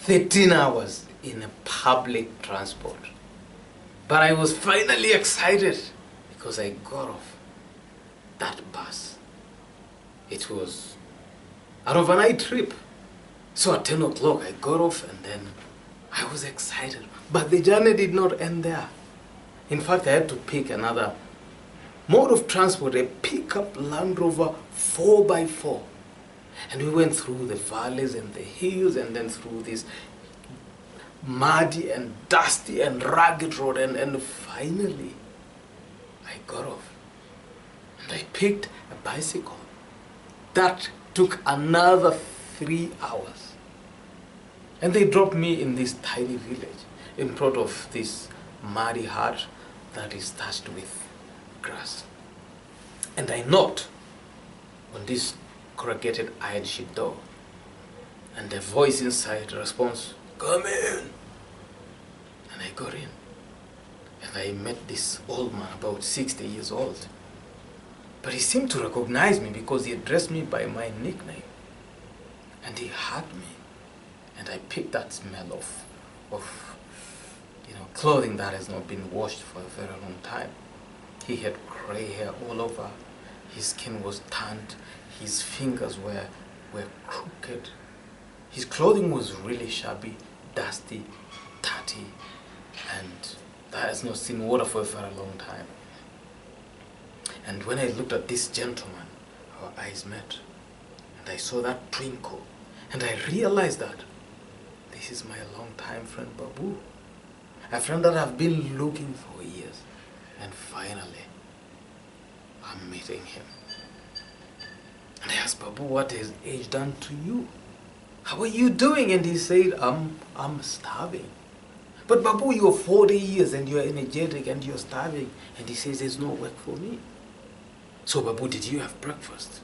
13 hours in a public transport. But I was finally excited because I got off that bus. It was an overnight trip. So at 10 o'clock I got off and then I was excited. But the journey did not end there. In fact, I had to pick another mode of transport, a pickup Land Rover 4x4. And we went through the valleys and the hills and then through this muddy and dusty and rugged road, and finally I got off and I picked a bicycle. That took another 3 hours. And they dropped me in this tiny village in front of this muddy hut that is thatched with grass. And I knocked on this corrugated iron sheet door, and the voice inside responds, "Come in." And I got in, and I met this old man, about 60 years old. But he seemed to recognize me because he addressed me by my nickname, and he hugged me, and I picked that smell of clothing that has not been washed for a very long time. He had gray hair all over, his skin was tanned, his fingers were crooked. His clothing was really shabby, dusty, dirty, and that has not seen water for a very long time. And when I looked at this gentleman, our eyes met, and I saw that twinkle, and I realized that this is my long-time friend Babu, a friend that I've been looking for years, and finally I'm meeting him. And I asked Babu, "What has age done to you? How are you doing?" And he said, I'm starving." "But Babu, you're 40 years and you're energetic and you're starving." And he says, "There's no work for me." "So Babu, did you have breakfast?"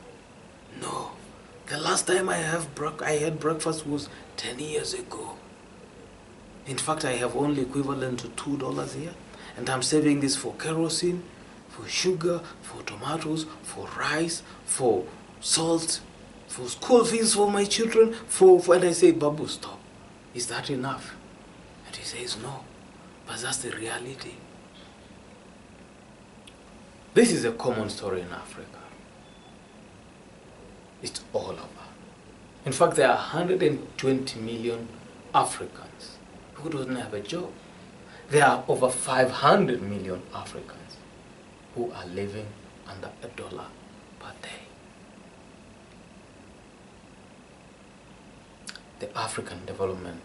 "No. The last time I had breakfast was 10 years ago. In fact, I have only equivalent to $2 here. And I'm saving this for kerosene, for sugar, for tomatoes, for rice, for salt, for school fees for my children, and I say, "Babu, stop. Is that enough?" And he says, "No, but that's the reality." This is a common story in Africa. It's all over. In fact, there are 120 million Africans who don't have a job. There are over 500 million Africans who are living under $1 per day. The African development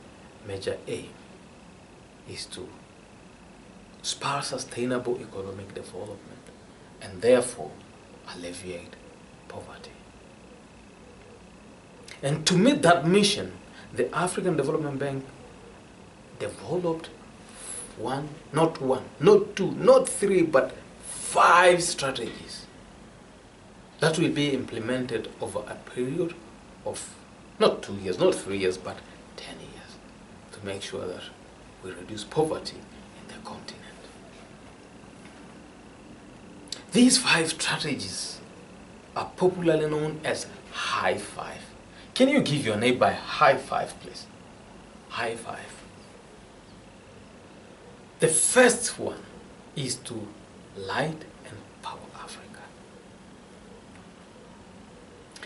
major aim is to spur sustainable economic development and therefore alleviate poverty. And to meet that mission, the African Development Bank developed not one, not two, not three, but 5 strategies that will be implemented over a period of not 2 years, not 3 years, but 10 years to make sure that we reduce poverty in the continent. These 5 strategies are popularly known as high five. Can you give your neighbor a high five, please? High five. The first one is to light and power Africa.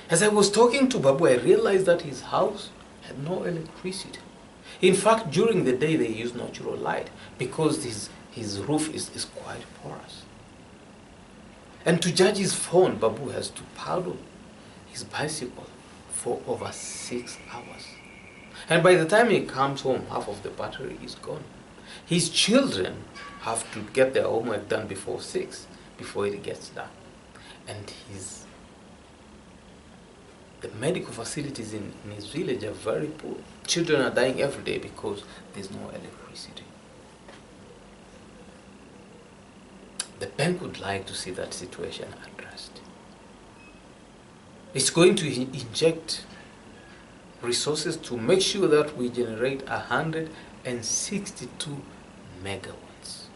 As I was talking to Babu, I realized that his house had no electricity. In fact, during the day they use natural light because his roof is quite porous. And to charge his phone, Babu has to paddle his bicycle for over 6 hours. And by the time he comes home, half of the battery is gone. His children have to get their homework done before 6, before it gets done. And the medical facilities in his village are very poor. Children are dying every day because there's no electricity. The bank would like to see that situation addressed. It's going to inject resources to make sure that we generate 162 megawatts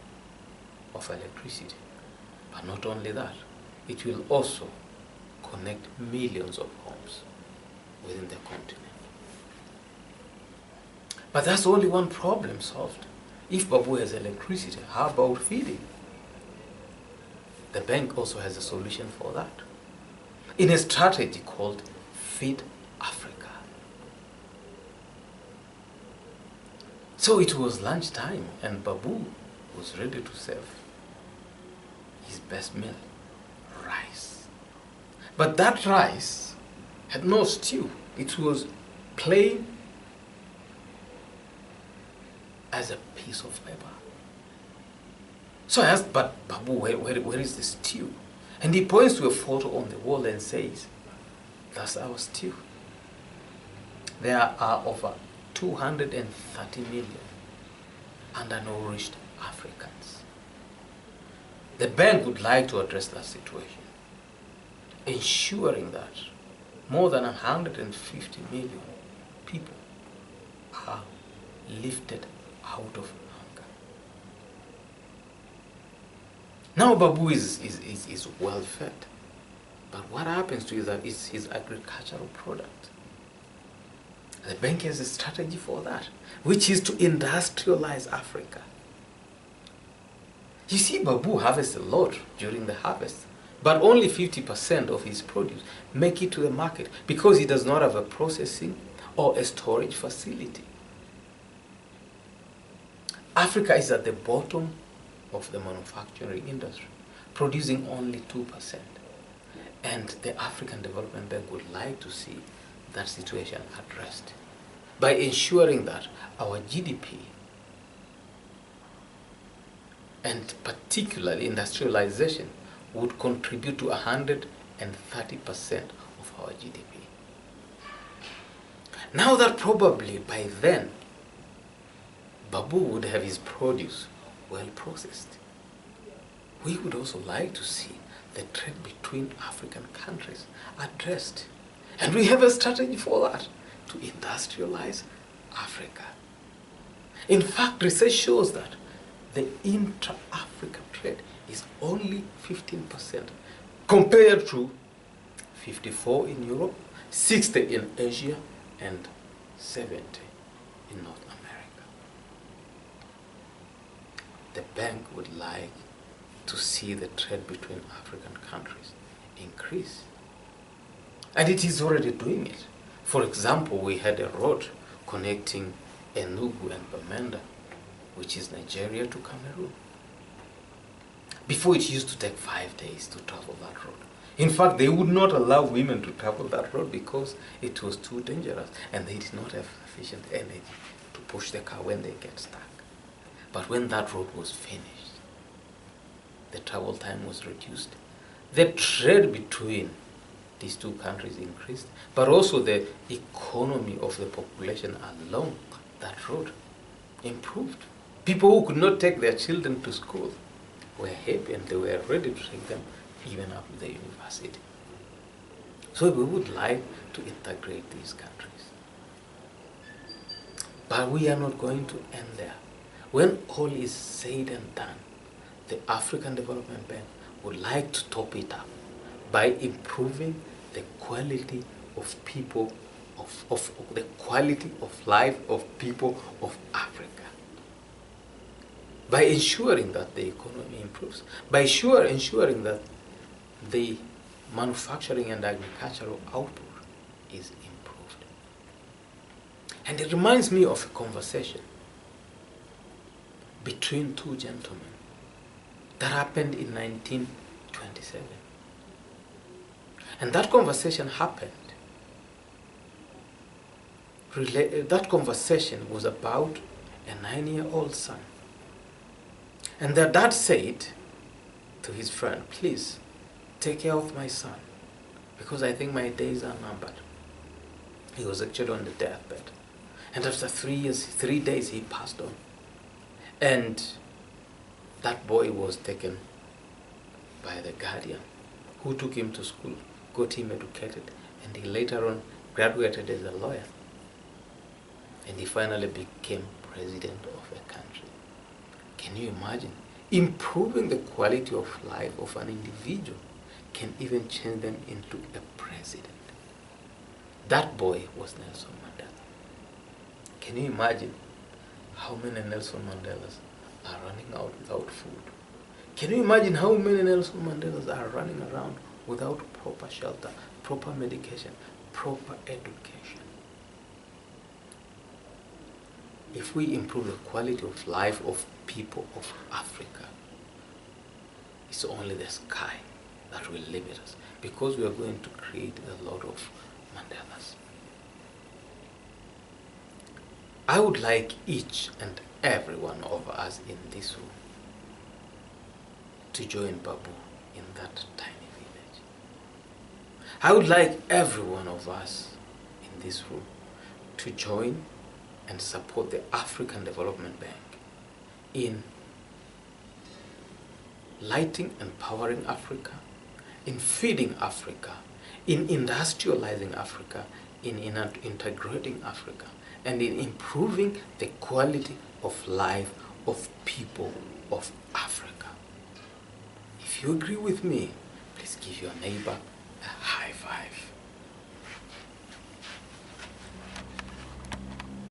of electricity. But not only that, it will also connect millions of homes within the continent. But that's only one problem solved. If Babu has electricity, how about feeding? The bank also has a solution for that, in a strategy called Feed Africa. So it was lunchtime and Babu was ready to serve his best meal, rice. But that rice had no stew. It was plain as a piece of paper. So I asked, but Babu, where is the stew? And he points to a photo on the wall and says, that's our stew. There are over 230 million undernourished Africans. The bank would like to address that situation, ensuring that more than 150 million people are lifted out of hunger. Now Babu is well fed, but what happens to that is his agricultural product. The bank has a strategy for that, which is to industrialize Africa. You see, Babu harvests a lot during the harvest, but only 50% of his produce make it to the market because he does not have a processing or a storage facility. Africa is at the bottom of the manufacturing industry, producing only 2%. And the African Development Bank would like to see that situation addressed by ensuring that our GDP, and particularly industrialization, would contribute to 130% of our GDP. Now that probably by then Babu would have his produce well processed, we would also like to see the trade between African countries addressed. And we have a strategy for that, to industrialize Africa. In fact, research shows that the intra-African trade is only 15% compared to 54% in Europe, 60% in Asia, and 70% in North America. The bank would like to see the trade between African countries increase. And it is already doing it. For example, we had a road connecting Enugu and Bamenda, which is Nigeria, to Cameroon. Before, it used to take 5 days to travel that road. In fact, they would not allow women to travel that road because it was too dangerous and they did not have sufficient energy to push the car when they get stuck. But when that road was finished, the travel time was reduced. The trade between these two countries increased, but also the economy of the population along that road improved. People who could not take their children to school were happy and they were ready to take them even up to the university. So we would like to integrate these countries. But we are not going to end there. When all is said and done, the African Development Bank would like to top it up by improving the quality of people, of the quality of life of people of Africa. By ensuring that the economy improves, by ensuring that the manufacturing and agricultural output is improved. And it reminds me of a conversation between two gentlemen that happened in 1927. And that conversation happened. That conversation was about a 9-year-old son. And their dad said to his friend, please take care of my son because I think my days are numbered. He was actually on the deathbed. And after 3 days, he passed on. And that boy was taken by the guardian who took him to school, got him educated, and he later on graduated as a lawyer. And he finally became president of a country. Can you imagine? Improving the quality of life of an individual can even change them into a president. That boy was Nelson Mandela. Can you imagine how many Nelson Mandelas are running out without food? Can you imagine how many Nelson Mandelas are running around without proper shelter, proper medication, proper education? If we improve the quality of life of people of Africa, it's only the sky that will limit us, because we are going to create a lot of Mandelas. I would like each and every one of us in this room to join Babu in that tiny village. I would like every one of us in this room to join and support the African Development Bank in lighting and powering Africa, in feeding Africa, in industrializing Africa, in integrating Africa, and in improving the quality of life of people of Africa. If you agree with me, please give your neighbor